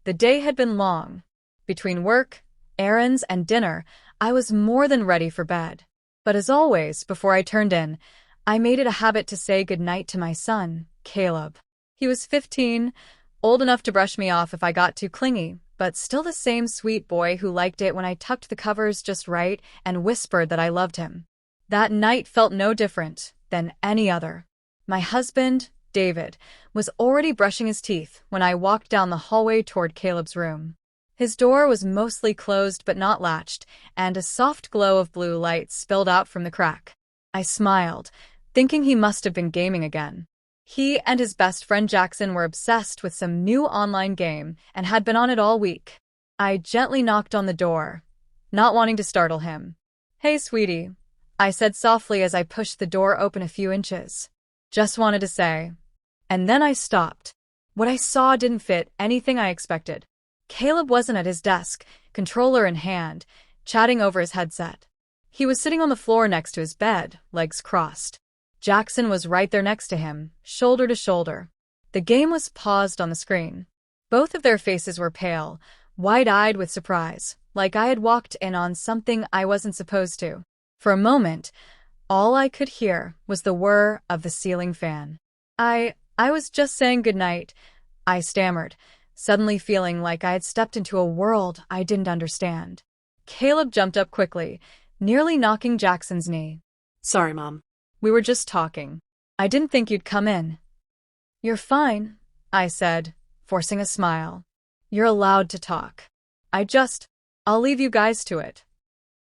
The day had been long. Between work, errands, and dinner, I was more than ready for bed. But as always, before I turned in, I made it a habit to say goodnight to my son, Caleb. He was 15, old enough to brush me off if I got too clingy, but still the same sweet boy who liked it when I tucked the covers just right and whispered that I loved him. That night felt no different than any other. My husband, David, was already brushing his teeth when I walked down the hallway toward Caleb's room. His door was mostly closed but not latched, and a soft glow of blue light spilled out from the crack. I smiled, thinking he must have been gaming again. He and his best friend Jackson were obsessed with some new online game and had been on it all week. I gently knocked on the door, not wanting to startle him. "Hey, sweetie," I said softly as I pushed the door open a few inches. "Just wanted to say." And then I stopped. What I saw didn't fit anything I expected. Caleb wasn't at his desk, controller in hand, chatting over his headset. He was sitting on the floor next to his bed, legs crossed. Jackson was right there next to him, shoulder to shoulder. The game was paused on the screen. Both of their faces were pale, wide-eyed with surprise, like I had walked in on something I wasn't supposed to. For a moment, all I could hear was the whir of the ceiling fan. I was just saying goodnight, I stammered, suddenly feeling like I had stepped into a world I didn't understand. Caleb jumped up quickly, nearly knocking Jackson's knee. "Sorry, Mom. "We were just talking. I didn't think you'd come in." "You're fine," I said, forcing a smile. "You're allowed to talk. I'll leave you guys to it."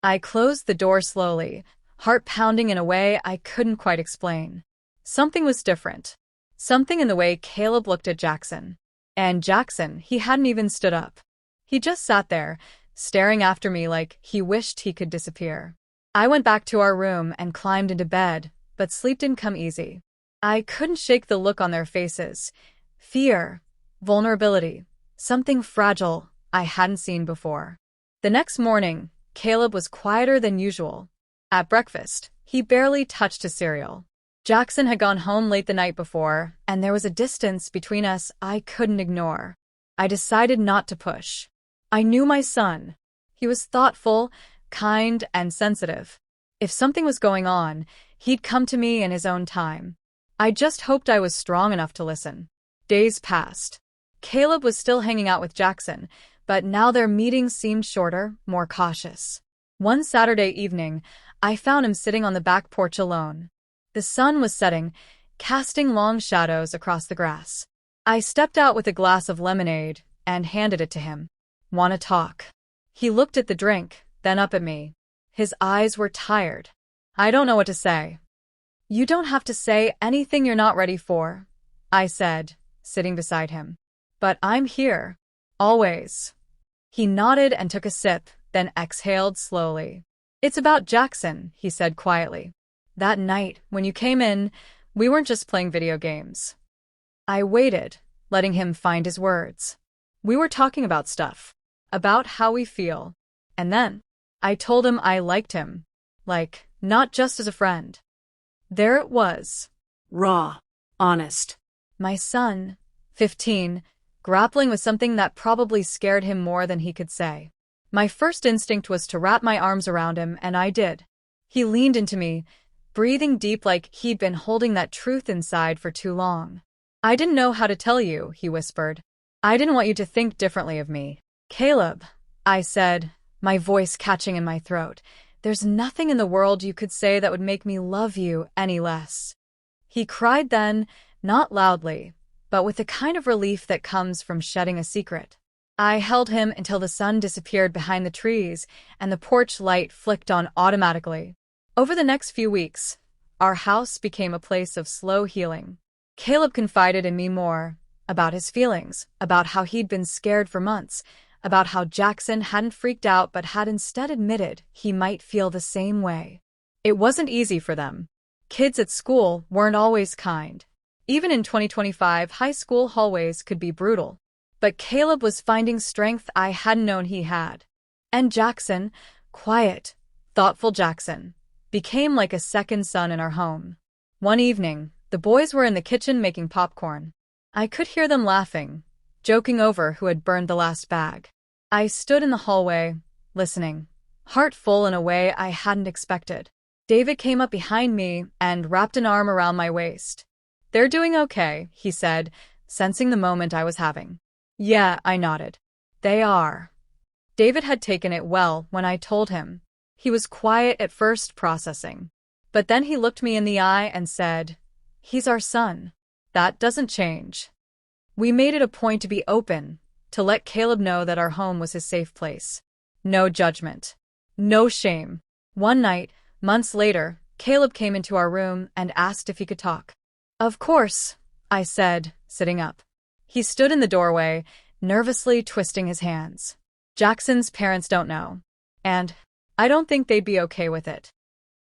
I closed the door slowly, heart pounding in a way I couldn't quite explain. Something was different. Something in the way Caleb looked at Jackson. And Jackson, he hadn't even stood up. He just sat there, staring after me like he wished he could disappear. I went back to our room and climbed into bed, but sleep didn't come easy. I couldn't shake the look on their faces. Fear, vulnerability, something fragile I hadn't seen before. The next morning, Caleb was quieter than usual. At breakfast, he barely touched his cereal. Jackson had gone home late the night before, and there was a distance between us I couldn't ignore. I decided not to push. I knew my son. He was thoughtful, kind, and sensitive. If something was going on, he'd come to me in his own time. I just hoped I was strong enough to listen. Days passed. Caleb was still hanging out with Jackson, but now their meetings seemed shorter, more cautious. One Saturday evening, I found him sitting on the back porch alone. The sun was setting, casting long shadows across the grass. I stepped out with a glass of lemonade and handed it to him. "Want to talk?" He looked at the drink, then up at me. His eyes were tired. "I don't know what to say." "You don't have to say anything you're not ready for," I said, sitting beside him. "But I'm here. Always." He nodded and took a sip, then exhaled slowly. "It's about Jackson," he said quietly. "That night, when you came in, we weren't just playing video games." I waited, letting him find his words. "We were talking about stuff. About how we feel. And then, I told him I liked him. Like, not just as a friend." There it was. Raw. Honest. My son, 15, grappling with something that probably scared him more than he could say. My first instinct was to wrap my arms around him, and I did. He leaned into me, breathing deep like he'd been holding that truth inside for too long. "I didn't know how to tell you," he whispered. "I didn't want you to think differently of me." "Caleb," I said, my voice catching in my throat, "there's nothing in the world you could say that would make me love you any less." He cried then, not loudly, but with the kind of relief that comes from shedding a secret. I held him until the sun disappeared behind the trees and the porch light flicked on automatically. Over the next few weeks, our house became a place of slow healing. Caleb confided in me more, about his feelings, about how he'd been scared for months, about how Jackson hadn't freaked out but had instead admitted he might feel the same way. It wasn't easy for them. Kids at school weren't always kind. Even in 2025, high school hallways could be brutal. But Caleb was finding strength I hadn't known he had. And Jackson, quiet, thoughtful Jackson, became like a second son in our home. One evening, the boys were in the kitchen making popcorn. I could hear them laughing, joking over who had burned the last bag. I stood in the hallway, listening, heart full in a way I hadn't expected. David came up behind me and wrapped an arm around my waist. "They're doing okay," he said, sensing the moment I was having. "Yeah," I nodded. "They are." David had taken it well when I told him. He was quiet at first, processing. But then he looked me in the eye and said, "He's our son. That doesn't change." We made it a point to be open, to let Caleb know that our home was his safe place. No judgment. No shame. One night, months later, Caleb came into our room and asked if he could talk. "Of course," I said, sitting up. He stood in the doorway, nervously twisting his hands. "Jackson's parents don't know. And I don't think they'd be okay with it."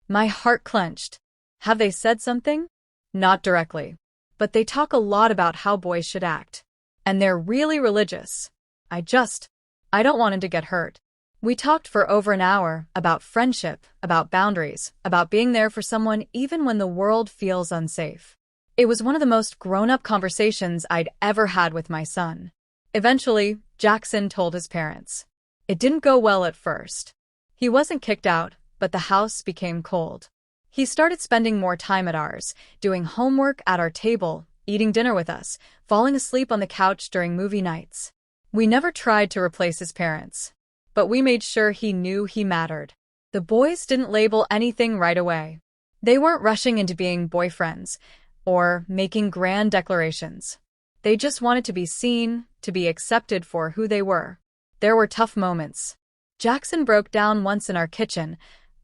My heart clenched. Have they said something? Not directly. But they talk a lot about how boys should act. And they're really religious. I don't want him to get hurt. We talked for over an hour about friendship, about boundaries, about being there for someone even when the world feels unsafe. It was one of the most grown-up conversations I'd ever had with my son. Eventually, Jackson told his parents. It didn't go well at first. He wasn't kicked out, but the house became cold. He started spending more time at ours, doing homework at our table, eating dinner with us, falling asleep on the couch during movie nights. We never tried to replace his parents, but we made sure he knew he mattered. The boys didn't label anything right away. They weren't rushing into being boyfriends or making grand declarations. They just wanted to be seen, to be accepted for who they were. There were tough moments. Jackson broke down once in our kitchen,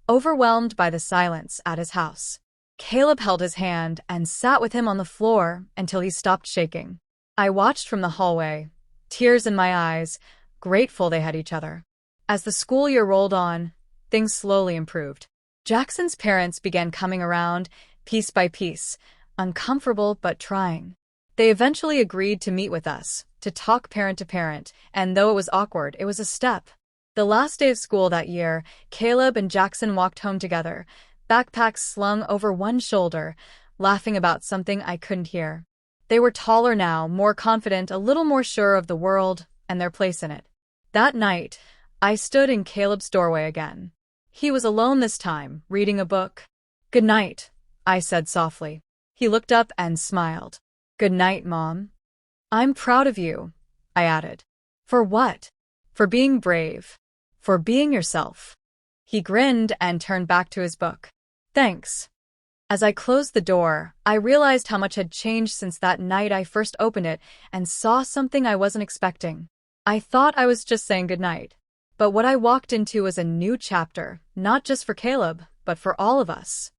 overwhelmed by the silence at his house. Caleb held his hand and sat with him on the floor until he stopped shaking. I watched from the hallway, tears in my eyes, grateful they had each other. As the school year rolled on, things slowly improved. Jackson's parents began coming around, piece by piece, uncomfortable but trying. They eventually agreed to meet with us, to talk parent to parent, and though it was awkward, it was a step. The last day of school that year, Caleb and Jackson walked home together, backpacks slung over one shoulder, laughing about something I couldn't hear. They were taller now, more confident, a little more sure of the world and their place in it. That night, I stood in Caleb's doorway again. He was alone this time, reading a book. "Good night," I said softly. He looked up and smiled. "Good night, Mom." "I'm proud of you," I added. "For what?" "For being brave. For being yourself." He grinned and turned back to his book. "Thanks." As I closed the door, I realized how much had changed since that night I first opened it and saw something I wasn't expecting. I thought I was just saying goodnight. But what I walked into was a new chapter, not just for Caleb, but for all of us.